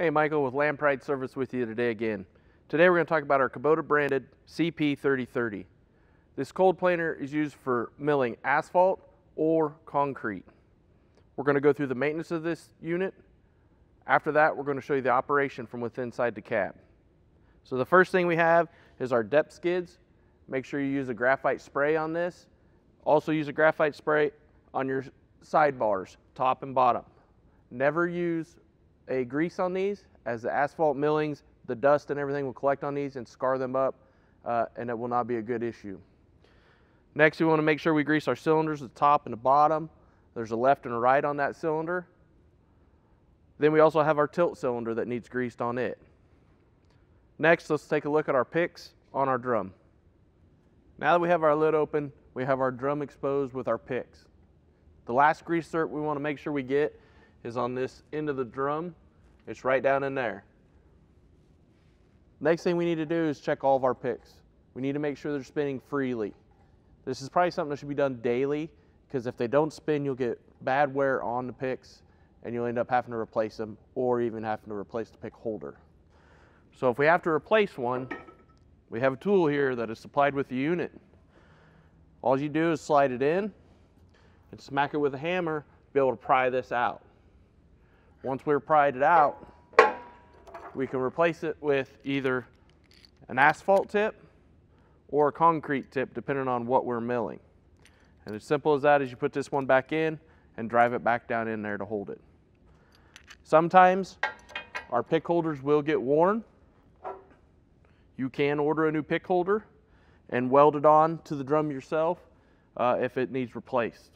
Hey, Michael with Land Pride Service with you today again. Today we're going to talk about our Kubota branded CP3030. This cold planer is used for milling asphalt or concrete. We're going to go through the maintenance of this unit. After that, we're going to show you the operation from within inside the cab. So the first thing we have is our depth skids. Make sure you use a graphite spray on this. Also use a graphite spray on your sidebars, top and bottom. Never use a grease on these, as the asphalt millings, the dust and everything will collect on these and scar them up, and it will not be a good issue. Next, we want to make sure we grease our cylinders, the top and the bottom. There's a left and a right on that cylinder. Then we also have our tilt cylinder that needs greased on it. Next, let's take a look at our picks on our drum. Now that we have our lid open, we have our drum exposed with our picks. The last grease cert we want to make sure we get is on this end of the drum. It's right down in there. Next thing we need to do is check all of our picks. We need to make sure they're spinning freely. This is probably something that should be done daily, because if they don't spin, you'll get bad wear on the picks and you'll end up having to replace them, or even having to replace the pick holder. So if we have to replace one, we have a tool here that is supplied with the unit. All you do is slide it in and smack it with a hammer to be able to pry this out. Once we're pried it out, we can replace it with either an asphalt tip or a concrete tip, depending on what we're milling. And as simple as that is you put this one back in and drive it back down in there to hold it. Sometimes our pick holders will get worn. You can order a new pick holder and weld it on to the drum yourself if it needs replaced.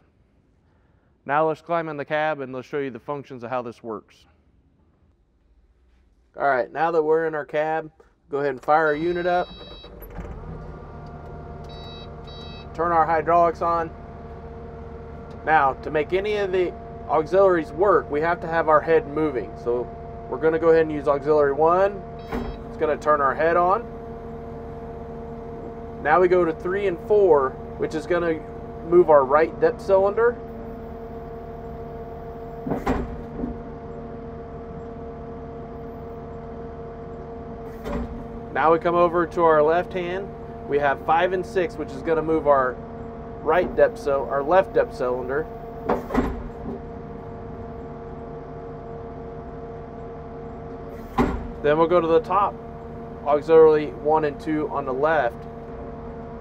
Now let's climb in the cab and let's show you the functions of how this works. All right, now that we're in our cab, go ahead and fire our unit up. Turn our hydraulics on. Now, to make any of the auxiliaries work, we have to have our head moving. So we're going to go ahead and use auxiliary 1. It's going to turn our head on. Now we go to 3 and 4, which is going to move our right depth cylinder. Now we come over to our left hand. We have 5 and 6, which is going to move our left depth cylinder. Then we'll go to the top, auxiliary 1 and 2 on the left,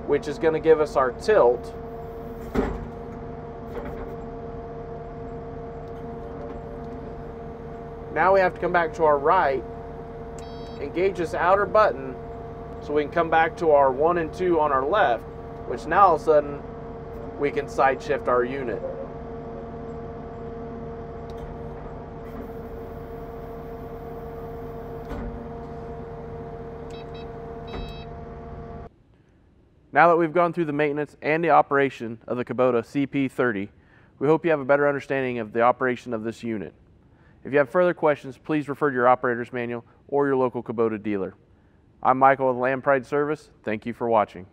which is going to give us our tilt. Now we have to come back to our right, engage this outer button so we can come back to our 1 and 2 on our left, which now all of a sudden we can side shift our unit. Now that we've gone through the maintenance and the operation of the Kubota CP30, we hope you have a better understanding of the operation of this unit. If you have further questions, please refer to your operator's manual or your local Kubota dealer. I'm Michael with Land Pride Service. Thank you for watching.